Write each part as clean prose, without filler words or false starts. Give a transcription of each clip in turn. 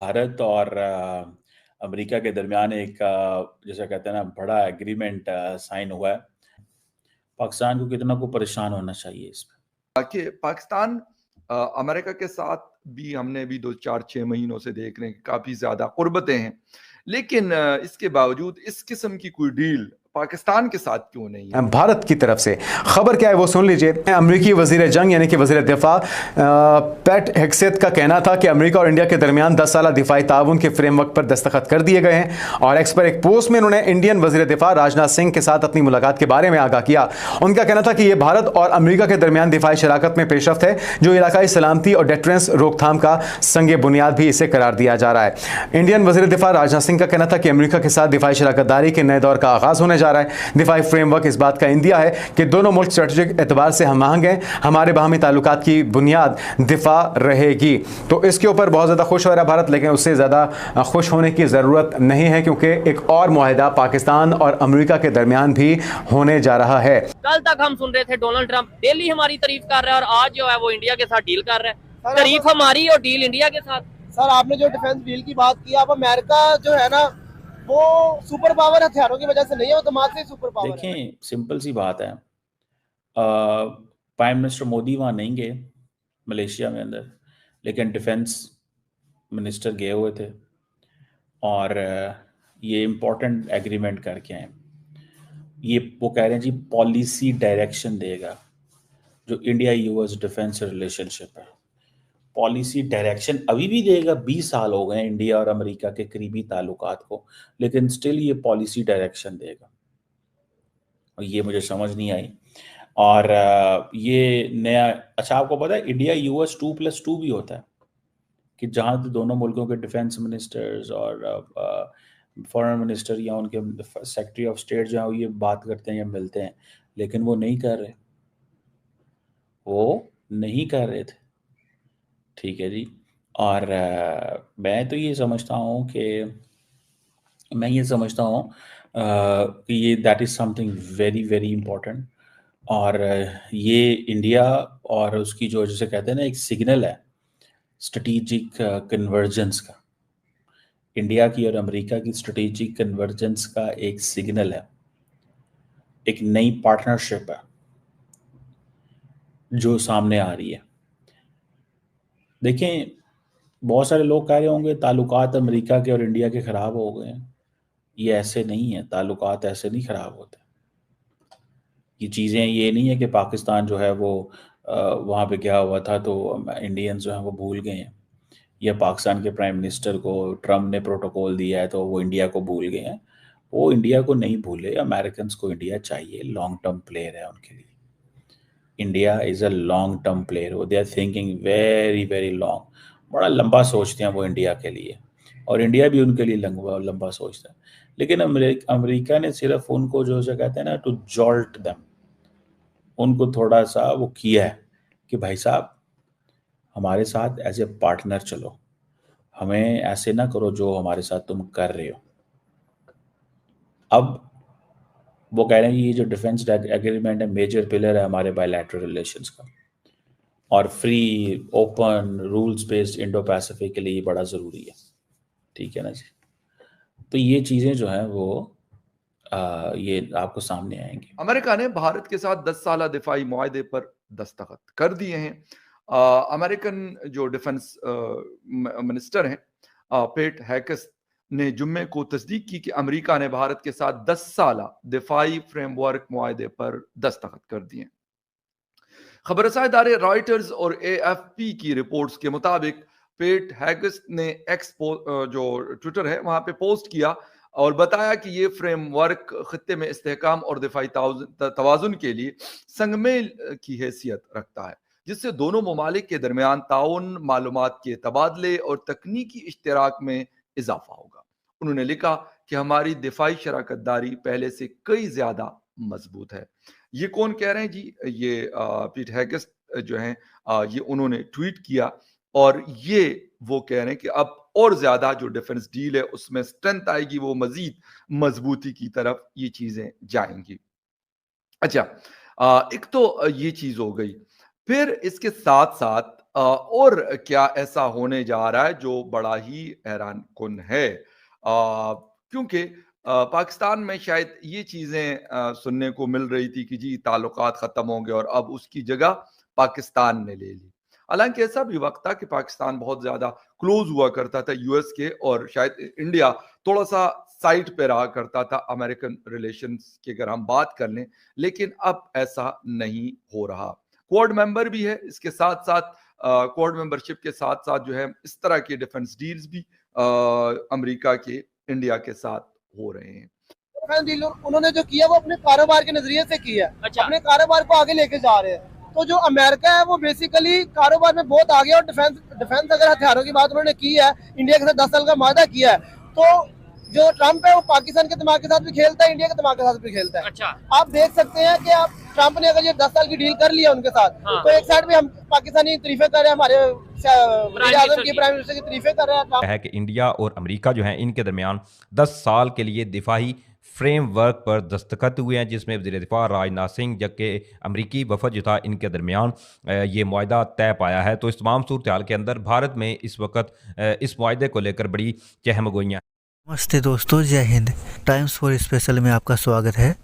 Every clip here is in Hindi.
भारत और अमेरिका के दरमियान एक जैसे कहते हैं ना बड़ा एग्रीमेंट साइन हुआ है। पाकिस्तान को कितना को परेशान होना चाहिए इस पे? कि पाकिस्तान अमेरिका के साथ भी हमने भी 2-4-6 महीनों से देख रहे हैं कि काफी ज्यादा कुर्बतें हैं, लेकिन इसके बावजूद इस किस्म की कोई डील पाकिस्तान के साथ क्यों नहीं है? भारत की तरफ से खबर क्या है वो सुन लीजिए। अमेरिकी वजीर जंग यानी कि वजीर दिफा पैट हेग्सेथ का कहना था कि अमेरिका और इंडिया के दरमियान 10 साला दिफाई ताउन के फ्रेमवर्क पर दस्तखत कर दिए गए हैं। और एक्स पर एक पोस्ट में उन्होंने इंडियन वजीर दिफा राजनाथ सिंह के साथ अपनी मुलाकात के बारे में आगाह किया। उनका कहना था कि यह भारत और अमेरिका के दरमियान दिफाई शराकत में पेशरफ्त है, जो इलाकाई सलामती और डेटरेंस रोकथाम का संग बुनियाद भी इसे करार दिया जा रहा है। इंडियन वजीर दिफा राजनाथ सिंह का कहना था कि अमेरिका के साथ दिफाई शराकतदारी के नए दौर का आगाज होने जा रहा है। दिफाई फ्रेमवर्क इस बात का इंदिया है कि दोनों मुल्क स्ट्रेटेजिक एतबार से हम आहंग हैं, हमारे बाहमी ताल्लुकात की बुनियाद दिफा रहेगी। तो इसके ऊपर बहुत ज़्यादा खुश हो रहा है भारत, लेकिन उससे ज़्यादा खुश होने की ज़रूरत नहीं है, क्योंकि एक और मुआहिदा पाकिस्तान और अमेरिका के दरमियान भी होने जा रहा है। कल तक हम सुन रहे थे डोनाल्ड ट्रंप डेली हमारी तारीफ कर रहा है, और आज जो है वो इंडिया के साथ डील कर रहा है। तारीफ हमारी और डील इंडिया के साथ। सर, आपने जो डिफेंस डील की बात की, अब अमेरिका जो है ना वो सुपर पावर हथियारों की वजह से नहीं है, वो दिमाग से सुपर पावर है। देखें, सिंपल सी बात है, प्राइम मिनिस्टर मोदी वहाँ नहीं गए मलेशिया में अंदर, लेकिन डिफेंस मिनिस्टर गए हुए थे और ये इम्पोर्टेंट एग्रीमेंट करके आए। ये वो कह रहे हैं जी पॉलिसी डायरेक्शन देगा जो इंडिया यूएस डिफेंस रिलेशनशिप है। पॉलिसी डायरेक्शन अभी भी देगा। 20 साल हो गए इंडिया और अमेरिका के करीबी ताल्लुकात को, लेकिन स्टिल ये पॉलिसी डायरेक्शन देगा, और ये मुझे समझ नहीं आई। और ये नया, अच्छा आपको पता है इंडिया यूएस 2+2 भी होता है, कि जहाँ दोनों मुल्कों के डिफेंस मिनिस्टर्स और फॉरेन मिनिस्टर या उनके सेक्रेटरी ऑफ स्टेट जो है ये बात करते हैं या मिलते हैं, लेकिन वो नहीं कर रहे, वो नहीं कर रहे थे। ठीक है जी। और मैं तो ये समझता हूँ कि ये that is something very very important. और ये इंडिया और उसकी जो जैसे कहते हैं ना एक सिग्नल है स्ट्रेटेजिक कन्वर्जेंस का, इंडिया की और अमेरिका की स्ट्रेटेजिक कन्वर्जेंस का एक सिग्नल है, एक नई पार्टनरशिप है जो सामने आ रही है। देखें, बहुत सारे लोग कह रहे होंगे ताल्लुकात अमेरिका के और इंडिया के ख़राब हो गए हैं। ये ऐसे नहीं है, ताल्लुकात ऐसे नहीं ख़राब होते। ये चीज़ें ये नहीं है कि पाकिस्तान जो है वो वहाँ पे गया हुआ था तो इंडियंस जो हैं वो भूल गए हैं, या पाकिस्तान के प्राइम मिनिस्टर को ट्रम्प ने प्रोटोकॉल दिया है तो वो इंडिया को भूल गए हैं। वो इंडिया को नहीं भूले, अमेरिकन को इंडिया चाहिए, लॉन्ग टर्म प्लेयर है उनके लिए। India is a long term player, वो they are thinking very very long, बड़ा लंबा सोचते हैं वो इंडिया के लिए, और इंडिया भी उनके लिए लंबा सोचता है। लेकिन अमेरिका ने सिर्फ उनको जो कहते हैं ना टू जॉल्ट देम, उनको थोड़ा सा वो किया है कि भाई साहब हमारे साथ एज ए पार्टनर चलो, हमें ऐसे ना करो जो हमारे साथ तुम कर रहे हो। अब वो कह रहे हैं ये जो डिफेंस एग्रीमेंट है मेजर पिलर है हमारे बायलैटरल रिलेशंस का, और free open rules based Indo Pacific के लिए बड़ा ज़रूरी है। ठीक है ना जी। तो ये चीज़ें जो हैं वो ये आपको सामने आएंगी। अमेरिका ने भारत के साथ 10 साला दिफाई मुआहदे पर दस्तखत कर दिए हैं। अमेरिकन जो डिफेंस मिनिस्टर हैं पेट हेग्सेथ ने जुम्मे को तस्दीक की कि अमेरिका ने भारत के साथ 10 साला दिफाई फ्रेमवर्क मुआहदे पर दस्तखत कर दिए। खबरसां इदारे रॉयटर्स और AFP की रिपोर्ट्स के मुताबिक पेट हेग्सेथ ने एक्स जो ट्विटर है वहां पे पोस्ट किया और बताया कि ये फ्रेमवर्क खित्ते में इस्तेहकाम और दिफाई तवाजुन के लिए संगमेल की हैसियत रखता है, जिससे दोनों ममालिक के दरमियान ताउन, मालूमात के तबादले और तकनीकी इश्तराक में इजाफा होगा। उन्होंने लिखा कि हमारी दिफाई शराकतदारी पहले से कई ज्यादा मजबूत है। ये कौन कह रहे हैं जी? ये पीट हेग्सेथ जो हैं ये उन्होंने ट्वीट किया, और ये वो कह रहे हैं कि अब और ज्यादा जो डिफेंस डील है उसमें स्ट्रेंथ आएगी, वो मजीद मजबूती की तरफ ये चीजें जाएंगी। अच्छा, एक तो ये चीज हो गई। फिर इसके साथ साथ और क्या ऐसा होने जा रहा है जो बड़ा ही हैरानकुन है, क्योंकि पाकिस्तान में शायद ये चीजें सुनने को मिल रही थी कि जी ताल्लुकात खत्म होंगे और अब उसकी जगह पाकिस्तान ने ले ली। हालांकि ऐसा भी वक्त था कि पाकिस्तान बहुत ज्यादा क्लोज हुआ करता था यूएस के, और शायद इंडिया थोड़ा सा साइड पे रहा करता था अमेरिकन रिलेशंस की अगर हम बात कर लें, लेकिन अब ऐसा नहीं हो रहा। क्वाड मेंबर भी है, इसके साथ साथ क्वाड मेंबरशिप के साथ साथ जो है इस तरह के डिफेंस डील्स भी अमेरिका के इंडिया के साथ हो रहे हैं। डिफेंस डील उन्होंने जो किया वो अपने कारोबार के नजरिए से किया, अच्छा। अपने कारोबार को आगे लेके जा रहे हैं। तो जो अमेरिका है वो बेसिकली कारोबार में बहुत आगे, और डिफेंस अगर हथियारों की बात उन्होंने की है, इंडिया के साथ 10 साल का वादा किया है, तो जो ट्रम्प है वो पाकिस्तान के दिमाग के साथ भी खेलता है, इंडिया के दिमाग के साथ भी खेलता है। अच्छा। आप देख सकते हैं कि आप ट्रम्प ने अगर ये 10 साल की डील कर लिया उनके साथ, हाँ। तो एक साइड में हम पाकिस्तानी तारीफे कर रहे हैं, हमारे प्राइम मिनिस्टर की तारीफे कर रहे हैं है कि इंडिया और अमेरिका जो है इनके दरमियान 10 साल के लिए दिफाही फ्रेमवर्क पर दस्तखत हुए हैं, जिसमें वज़ीर दिफा राजनाथ सिंह जबकि अमरीकी वफद जो था इनके दरमियान ये मुआहदा तय पाया है। तो इस तमाम सूरत हाल के अंदर भारत में इस वक्त इस मुआहदे को लेकर बड़ी चहमगोइयाँ। नमस्ते दोस्तों, जय हिंद। टाइम्स फॉर स्पेशल में आपका स्वागत है।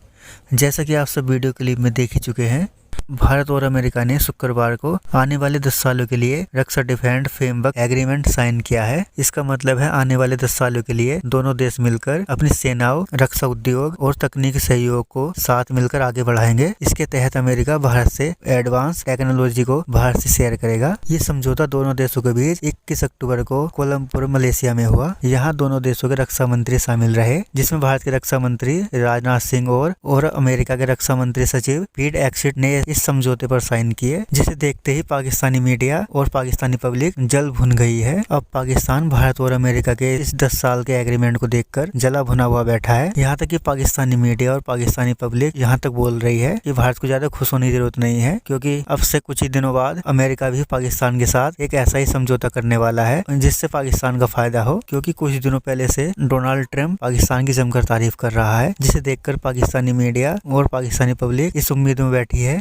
जैसा कि आप सब वीडियो क्लिप में देख ही चुके हैं, भारत और अमेरिका ने शुक्रवार को आने वाले 10 सालों के लिए रक्षा डिफेंस फ्रेमवर्क एग्रीमेंट साइन किया है। इसका मतलब है आने वाले 10 सालों के लिए दोनों देश मिलकर अपनी सेनाओं, रक्षा उद्योग और तकनीकी सहयोग को साथ मिलकर आगे बढ़ाएंगे। इसके तहत अमेरिका भारत से एडवांस टेक्नोलॉजी को भारत से शेयर करेगा। ये समझौता दोनों देशों के बीच 21 अक्टूबर को कोलंबो मलेशिया में हुआ। यहाँ दोनों देशों के रक्षा मंत्री शामिल रहे, जिसमें भारत के रक्षा मंत्री राजनाथ सिंह और अमेरिका के रक्षा मंत्री सचिव पीट हेगसेथ ने इस समझौते पर साइन किए, जिसे देखते ही पाकिस्तानी मीडिया और पाकिस्तानी पब्लिक जल भुन गई है। अब पाकिस्तान भारत और अमेरिका के इस 10 साल के एग्रीमेंट को देखकर जला भुना हुआ बैठा है। यहाँ तक कि पाकिस्तानी मीडिया और पाकिस्तानी पब्लिक यहाँ तक बोल रही है कि भारत को ज्यादा खुश होने की जरूरत नहीं है, क्योंकि अब से कुछ ही दिनों बाद अमेरिका भी पाकिस्तान के साथ एक ऐसा ही समझौता करने वाला है जिससे पाकिस्तान का फायदा हो। क्योंकि कुछ दिनों पहले से डोनाल्ड ट्रंप पाकिस्तान की जमकर तारीफ कर रहा है, जिसे देखकर पाकिस्तानी मीडिया और पाकिस्तानी पब्लिक इस उम्मीद में बैठी है